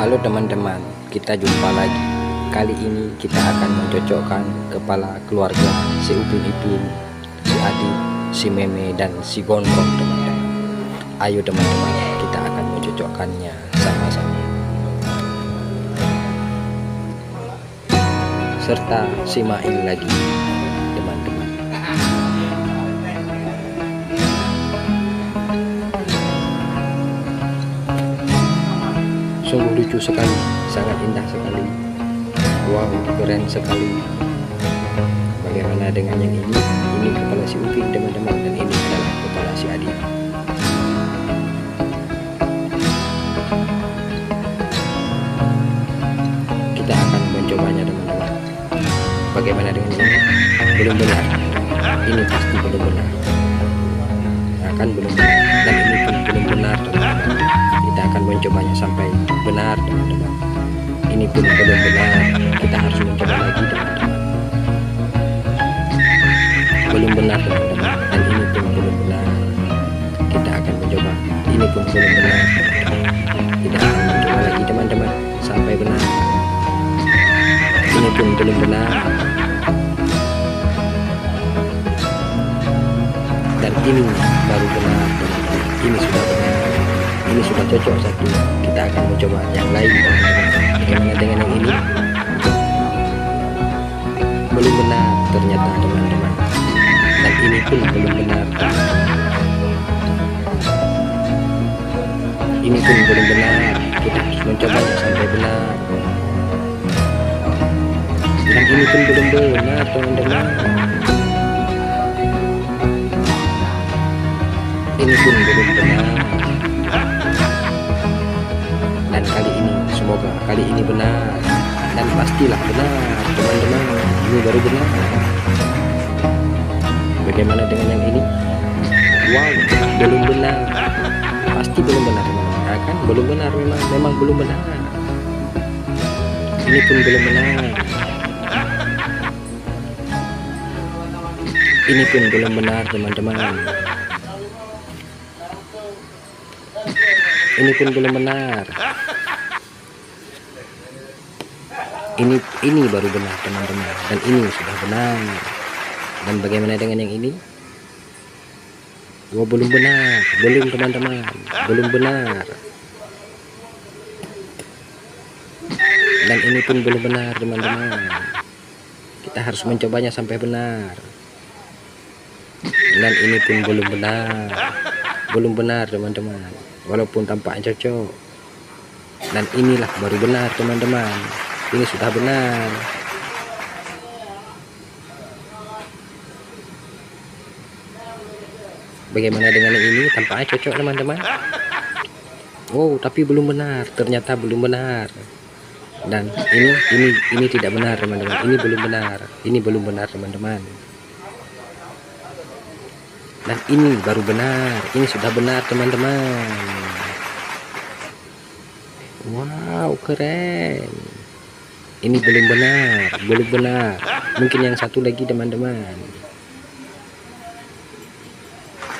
Halo teman-teman, kita jumpa lagi. Kali ini kita akan mencocokkan kepala keluarga si Upin-Ipin, si Adit, si Meme, dan si Gondrong teman-teman. Ayo teman-teman, kita akan mencocokkannya sama-sama. Serta simain lagi teman-teman. Sungguh lucu sekali, sangat indah sekali. Wow, keren sekali. Bagaimana dengan yang ini? Ini kepala si Upin teman-teman, dan ini adalah kepala si Adit. Kita akan mencobanya teman-teman. Bagaimana dengan ini? Belum benar. Ini pasti belum benar. Akan belum benar. Dan ini pun belum benar teman-teman. Kita akan mencobanya sampai benar teman-teman. Ini pun belum benar. Kita harus mencoba lagi teman-teman. Belum benar teman-teman. Dan ini pun belum benar. Kita akan mencoba. Ini pun belum benar teman-teman. Kita akan mencoba lagi teman-teman sampai benar. Ini pun belum benar. Dan ini baru benar teman-teman. Ini sudah benar. Ini sudah cocok satu. Kita akan mencoba yang lain teman-teman. Bagaimana dengan yang ini? Belum benar ternyata teman-teman. Dan ini pun belum benar teman-teman. Ini pun belum benar. Kita harus mencobanya sampai benar. Dan ini pun belum benar teman-teman. Ini pun belum benar. Dan kali ini semoga kali ini benar, dan pastilah benar teman-teman. Ini baru benar. Bagaimana dengan yang ini? Wow, belum benar. Pasti belum benar teman-teman. Ya kan belum benar, memang belum benar. Ini pun belum benar. Ini pun belum benar teman-teman. Ini pun belum benar. Ini baru benar teman-teman, dan ini sudah benar. Dan bagaimana dengan yang ini? Wah, belum benar, belum teman-teman, belum benar. Dan ini pun belum benar teman-teman. Kita harus mencobanya sampai benar. Dan ini pun belum benar teman-teman. Walaupun tampaknya cocok. Dan inilah baru benar teman-teman. Ini sudah benar. Bagaimana dengan ini? Tampaknya cocok teman-teman. Oh, tapi belum benar. Ternyata belum benar. Dan ini tidak benar teman-teman. Ini belum benar. Ini belum benar teman-teman. Dan ini baru benar. Ini sudah benar teman-teman. Wow, keren. Ini belum benar. Mungkin yang satu lagi teman-teman.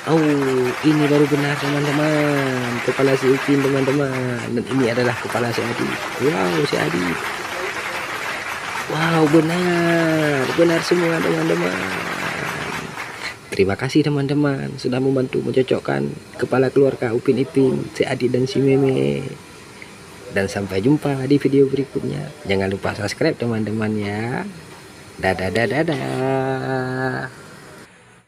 Oh, ini baru benar teman-teman. Kepala si Upin teman-teman. Dan ini adalah kepala si Adit. Wow, si Adit. Wow, benar semua teman-teman. Terima kasih teman-teman sudah membantu mencocokkan kepala keluarga Upin-Ipin, si Adit dan si Meme. Dan sampai jumpa di video berikutnya. Jangan lupa subscribe teman-teman ya. Dadah.